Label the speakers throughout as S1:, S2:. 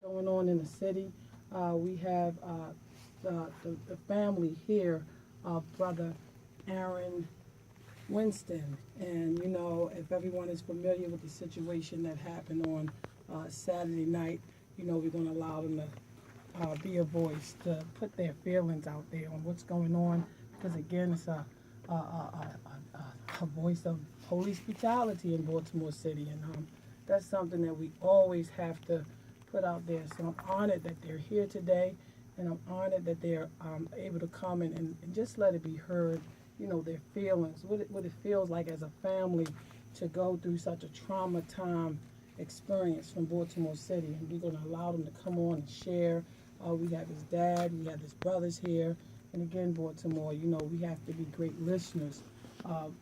S1: going on in the city. We have the family here of Brother Aaron Winston. And, if everyone is familiar with the situation that happened on Saturday night, we're going to allow them to be a voice to put their feelings out there on what's going on. Because, again, it's a voice of police brutality in Baltimore City. And that's something that we always have to put out there. So I'm honored that they're here today, and I'm honored that they're able to come and just let it be heard, their feelings, what it feels like as a family to go through such a trauma time experience from Baltimore City. And we're going to allow them to come on and share. We have his dad, we have his brothers here. And again, Baltimore, we have to be great listeners of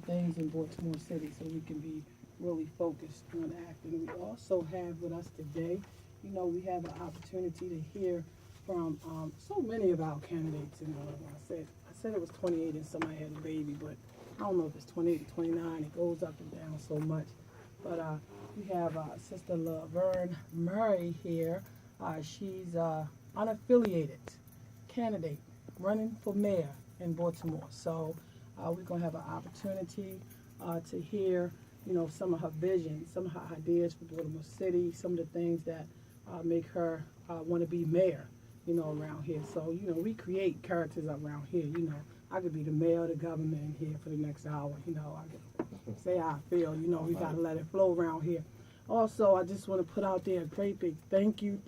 S1: things in Baltimore City so we can be really focused on acting. We also have with us today, we have an opportunity to hear from so many of our candidates. And I said it was 28 and somebody had a baby, but I don't know if it's 28 or 29. It goes up and down so much. But we have Sister Laverne Murray here. She's unaffiliated candidate running for mayor in Baltimore. So we're going to have an opportunity to hear, some of her vision, some of her ideas for Baltimore City, some of the things that make her want to be mayor, around here. So, we create characters around here. I could be the mayor of the government in here for the next hour. I could say how I feel. We got to let it flow around here. Also, I just want to put out there a great big thank you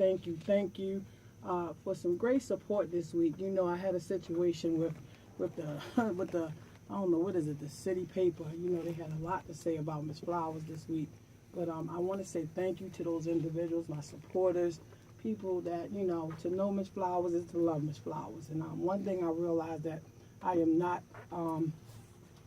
S1: for some great support this week. I had a situation with the with the I don't know what is it, the city paper. They had a lot to say about Miss Flowers this week. But I want to say thank you to those individuals, my supporters, people that, to know Miss Flowers is to love Miss Flowers. And one thing I realized that I am not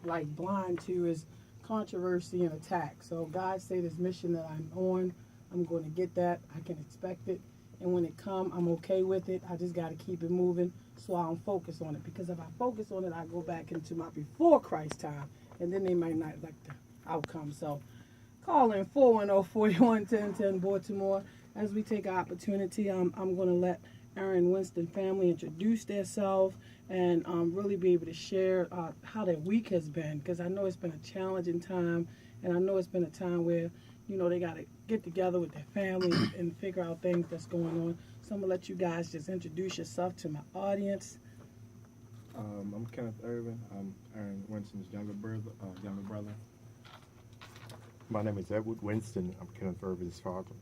S1: blind to is controversy and attack. So God say this mission that I'm on, I'm going to get that. I can expect it. And when it come, I'm okay with it. I just got to keep it moving so I don't focus on it. Because if I focus on it, I go back into my before Christ time. And then they might not like the outcome. So call in 410-41-1010 Baltimore. As we take our opportunity, I'm going to let Aaron Winston family introduce themselves and really be able to share how their week has been. Because I know it's been a challenging time. And I know it's been a time where they got to get together with their family and figure out things that's going on. So I'm going to let you guys just introduce yourself to my audience.
S2: I'm Kenneth Irvin. I'm Aaron Winston's younger brother.
S3: My name is Edward Winston. I'm Kenneth Irvin's father.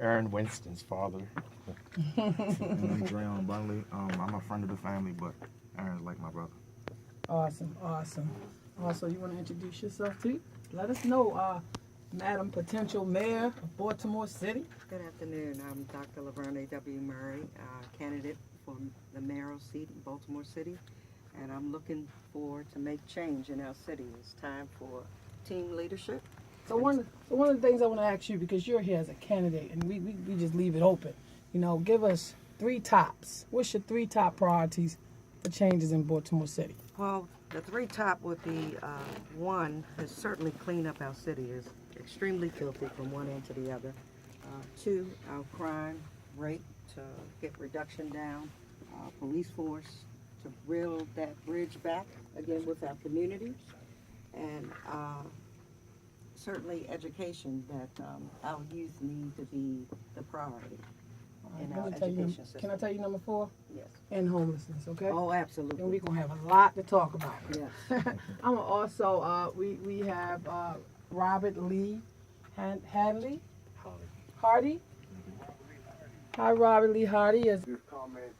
S3: Aaron Winston's father.
S2: And I'm Drayon Bunley. I'm a friend of the family, but Aaron's like my brother.
S1: Awesome. Also, you want to introduce yourself too? Let us know, Madam Potential Mayor of Baltimore City.
S4: Good afternoon. I'm Dr. Laverne A.W. Murray, candidate for the mayoral seat in Baltimore City, and I'm looking forward to make change in our city. It's time for team leadership.
S1: So one of the things I want to ask you, because you're here as a candidate, and we just leave it open, give us 3 tops. What's your 3 top priorities for changes in Baltimore City?
S4: Well, the 3 top would be, 1 is certainly clean up our city. It's extremely filthy from one end to the other. 2, our crime rate to get reduction down. Police force to build that bridge back again with our communities. And certainly education, that our youth need to be the priority in our education system.
S1: Can I tell you number 4?
S4: Yes.
S1: And homelessness, okay?
S4: Oh, absolutely.
S1: And we're going to have a lot to talk about.
S4: Yes.
S1: I'm also, we have Robert Lee Hadley? Hardy? Hi, Robert Lee Hardy.
S5: This comment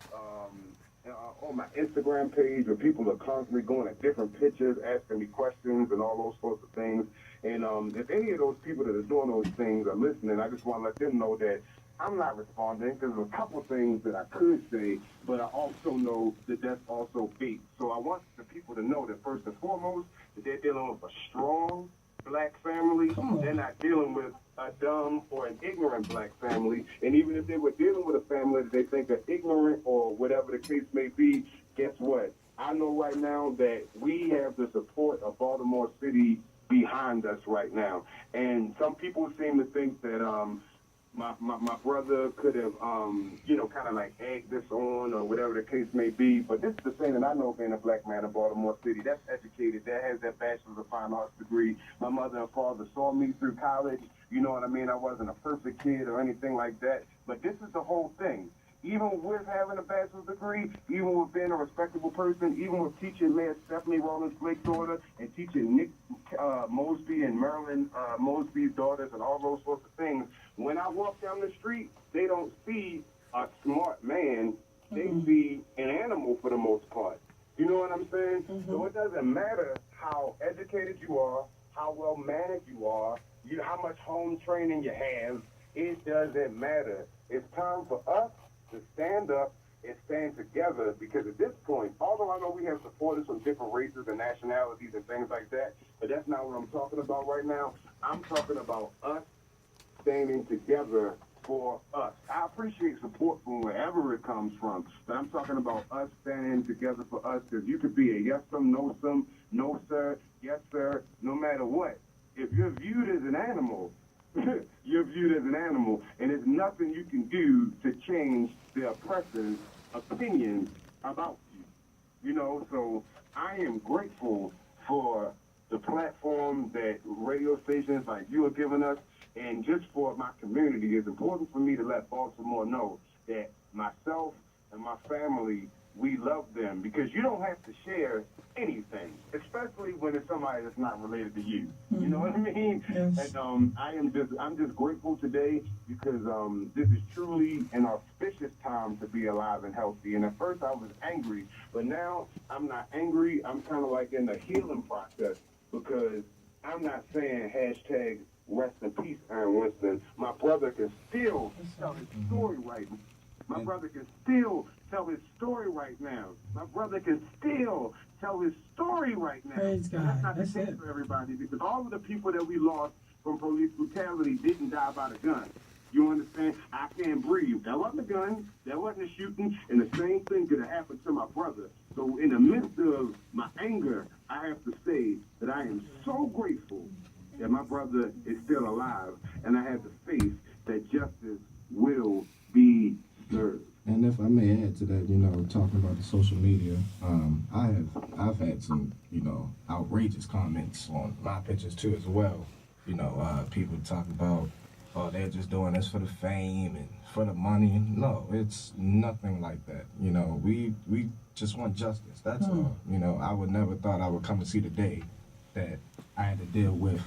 S5: on my Instagram page where people are constantly going at different pictures, asking me questions and all those sorts of things. And if any of those people that are doing those things are listening, I just want to let them know that I'm not responding because there's a couple of things that I could say, but I also know that that's also fake. So I want the people to know that first and foremost, that they're dealing with a strong black family. They're not dealing with a dumb or an ignorant black family. And even if they were dealing with a family that they think are ignorant or whatever the case may be, guess what? I know right now that we have the support of Baltimore City behind us right now. And some people seem to think that my brother could have, kind of like egged this on or whatever the case may be. But this is the thing that I know being a black man in Baltimore City, that's educated, that has that Bachelor's of Fine Arts degree. My mother and father saw me through college. You know what I mean? I wasn't a perfect kid or anything like that. But this is the whole thing. Even with having a bachelor's degree, even with being a respectable person, even with teaching Mayor Stephanie Rawlins Blake's daughter and teaching Nick Mosby and Marilyn Mosby's daughters and all those sorts of things, when I walk down the street, they don't see a smart man. They see an animal for the most part. You know what I'm saying? So it doesn't matter how educated you are, how well managed you are, how much home training you have. It doesn't matter. It's time for us to stand up and stand together, because at this point, although I know we have supporters from different races and nationalities and things like that, but that's not what I'm talking about right now. I'm talking about us standing together for us. I appreciate support from wherever it comes from, but I'm talking about us standing together for us, because you could be a yes some, no sir, yes sir, no matter what. If you're viewed as an animal, you're viewed as an animal, and there's nothing you can do to change the oppressor's opinions about you. You know, so I am grateful for the platform that radio stations like you are giving us, and just for my community. It's important for me to let Baltimore know that myself and my family, we love them, because you don't have to share anything, especially when it's somebody that's not related to you. You know what I mean?
S1: Yes.
S5: And I'm just grateful today, because this is truly an auspicious time to be alive and healthy. And at first I was angry, but now I'm not angry. I'm kind of like in the healing process, because I'm not saying hashtag rest in peace, Aaron Winston. My brother can still tell his story right now. My brother can still tell his story right now. My brother can still tell his story right now.
S1: Praise God.
S5: And that's not
S1: That's
S5: the case
S1: it.
S5: for everybody, because all of the people that we lost from police brutality didn't die by the gun. You understand? I can't breathe. That wasn't a gun. That wasn't a shooting. And the same thing could have happened to my brother. So in the midst of my anger, I have to say that I am so grateful that my brother is still alive, and I have the faith that justice will be served.
S2: And if I may add to that, talking about the social media, I've had some, outrageous comments on my pictures too as well. People talk about, oh, they're just doing this for the fame and for the money. No, it's nothing like that. We just want justice. That's all. I would never thought I would come to see the day that I had to deal with,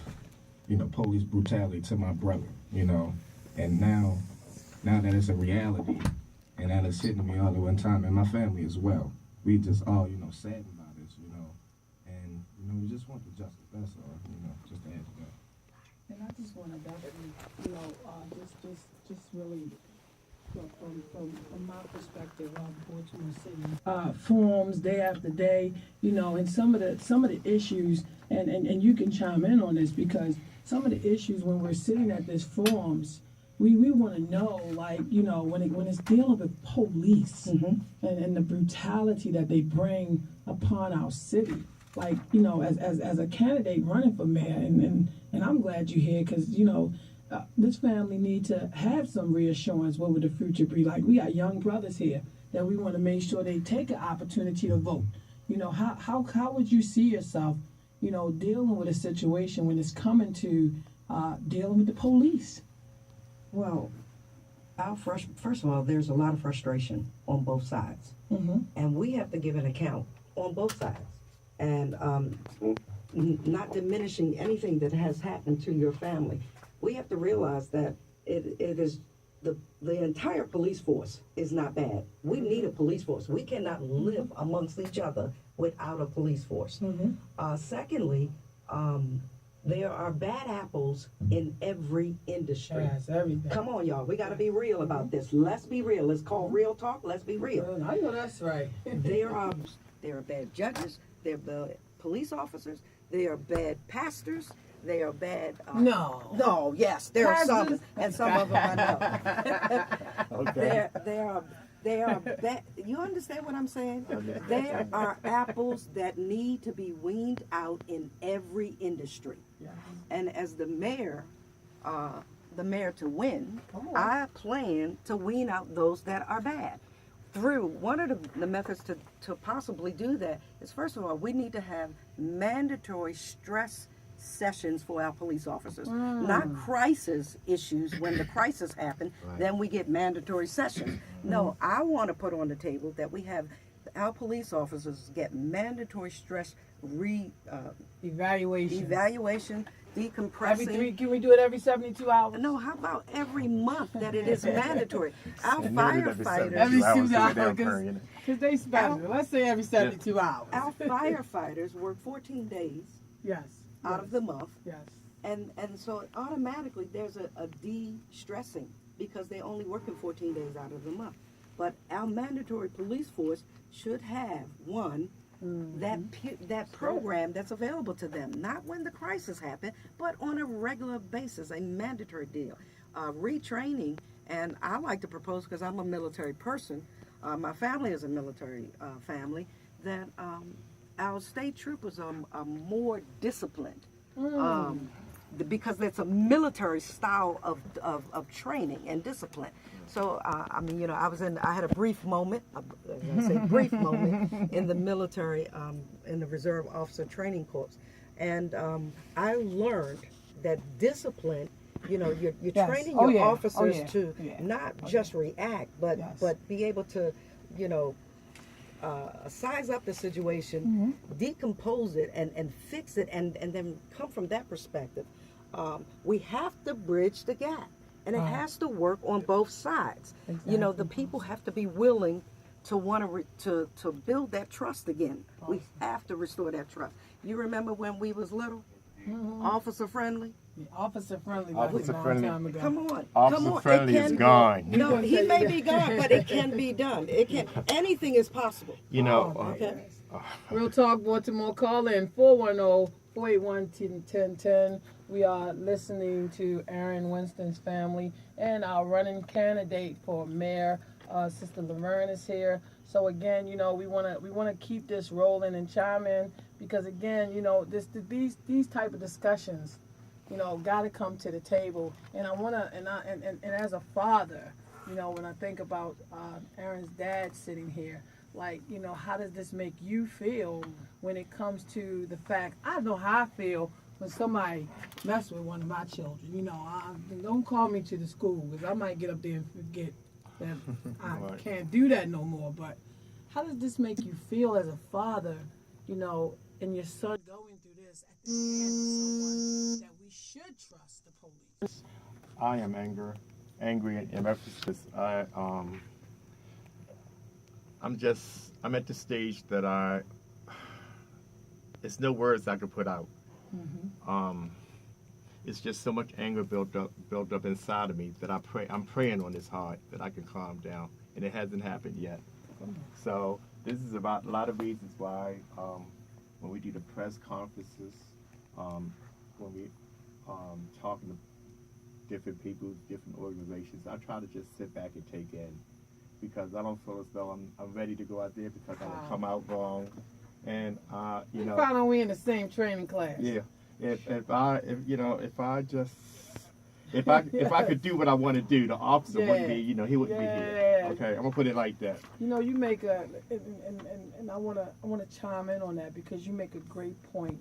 S2: police brutality to my brother, and now that it's a reality, and that it's hitting me all at one time, and my family as well. We just all, saddened by this, and, we just want the justice. That's all, just to add to that.
S1: And I just want to definitely, just really, from my perspective of Baltimore City, forums day after day, and some of the issues, and you can chime in on this, because some of the issues when we're sitting at these forums, we want to know, like, when it's dealing with police and the brutality that they bring upon our city. Like, as a candidate running for mayor, and I'm glad you're here, because, this family need to have some reassurance what would the future be like. We got young brothers here that we want to make sure they take an opportunity to vote. How would you see yourself, dealing with a situation when it's coming to dealing with the police?
S4: Well, first of all, there's a lot of frustration on both sides. And we have to give an account on both sides. And not diminishing anything that has happened to your family. We have to realize that it is the entire police force is not bad. We need a police force. We cannot live amongst each other without a police force. Secondly, there are bad apples in every industry.
S1: Yes, everything.
S4: Come on, y'all. We got to be real about this. Let's be real. It's called real talk. Let's be real.
S1: I know that's right.
S4: There are bad judges. There are bad police officers. There are bad pastors. They are bad. No, yes, there are some, and some of them I know.
S3: Okay.
S4: There are bad. You understand what I'm saying? There are apples that need to be weaned out in every industry.
S1: Yeah.
S4: And as the mayor, the mayor to win,
S1: Oh.
S4: I plan to wean out those that are bad. Through one of the methods to possibly do that is, first of all, we need to have mandatory stress sessions for our police officers, not crisis issues. When the crisis happens, then we get mandatory sessions. No, I want to put on the table that we have our police officers get mandatory stress
S1: Evaluation.
S4: decompressing.
S1: Can we do it every 72 hours?
S4: No, how about every month that it is mandatory? Our
S3: And they did every
S4: firefighters,
S3: 72 hours, so they
S1: hours,
S3: don't hurry, you know.
S1: Because they special. Let's say every 72 hours.
S4: our firefighters work 14 days
S1: Yes.
S4: out of the month,
S1: Yes.
S4: and so automatically there's a de-stressing because they're only working 14 days out of the month. But our mandatory police force should have one that program that's available to them, not when the crisis happens, but on a regular basis, a mandatory deal. Retraining, and I like to propose, because I'm a military person, my family is a military family, that our state troopers are more disciplined. Because it's a military style of training and discipline. So, I mean, you know, I had a brief moment, I say brief moment, in the military, in the Reserve Officer Training Corps. And I learned that discipline, you know, you're
S1: Yes.
S4: training
S1: Oh,
S4: your
S1: yeah. Oh,
S4: officers
S1: yeah.
S4: to
S1: Yeah.
S4: not just react, but
S1: Yes.
S4: be able to, you know, size up the situation, decompose it, and fix it, and then come from that perspective. We have to bridge the gap, and it has to work on both sides. You know, the people have to be willing to want to build that trust again. We have to restore that trust. You remember when we was little, officer friendly?
S1: Officer friendly.
S3: Officer
S1: was a long
S3: friendly.
S1: time ago.
S4: Come on,
S3: Officer
S4: come on.
S3: friendly
S4: It
S3: is
S4: can
S3: gone.
S4: No, he may be gone, but it can be done. It can. Anything is possible.
S3: You know,
S4: Okay.
S1: Real Talk Baltimore, call in 410-481-1010. We are listening to Aaron Winston's family and our running candidate for mayor, Sister Laverne is here. So again, you know, we wanna keep this rolling and chime in because again, you know, these type of discussions, you know, got to come to the table. And I wanna and as a father, you know, when I think about Aaron's dad sitting here. Like, you know, how does this make you feel when it comes to the fact, I know how I feel when somebody mess with one of my children. You know, don't call me to the school because I might get up there and forget that I
S3: Right.
S1: can't do that no more. But how does this make you feel as a father, you know, and your son going through this at the hands of someone that we should trust, the police?
S3: I am angry in reference to this. I'm at the stage that it's no words I could put out. It's just so much anger built up inside of me that I'm praying on this hard that I can calm down, and it hasn't happened yet. So this is about a lot of reasons why when we do the press conferences, when we talking to different people, different organizations, I try to just sit back and take in. Because I don't feel as though I'm ready to go out there because I will come out wrong, and you know.
S1: Found out we in the same training class.
S3: Yeah, if I could do what I want to do, the officer wouldn't be, you know, he wouldn't be here.
S1: Yeah.
S3: Okay, I'm gonna put it like that.
S1: You know, you make and I wanna chime in on that because you make a great point.